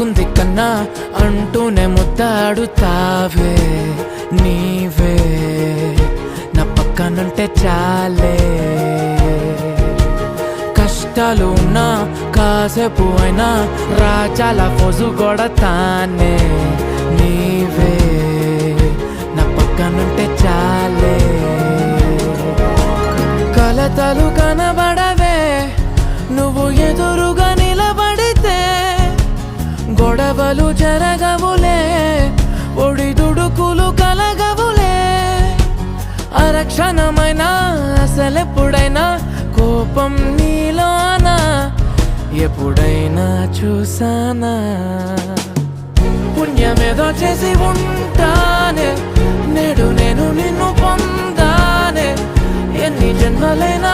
బాగుంది కన్నా అంటూనే ముద్దాడుతావే నీవే నా పక్కనుంటే చాలే కష్టాలు ఉన్నా కాసేపు అయినా రాజాల ఫోజు కొడతానే నీవే నా పక్కనుంటే చాలే కలతలు కనబడవే నువ్వు ఎదురుగా నిలబడితే గొడవలు జరగవులే ఒడిదుడుకులు కలగవులే అరక్షణమైనా అసలెప్పుడైనా కోపం నీలోనా ఎప్పుడైనా చూసానా పుణ్యమేదో చేసి ఉంటానే నేడు నేను నిన్ను పొందానే ఎన్ని జన్మలైనా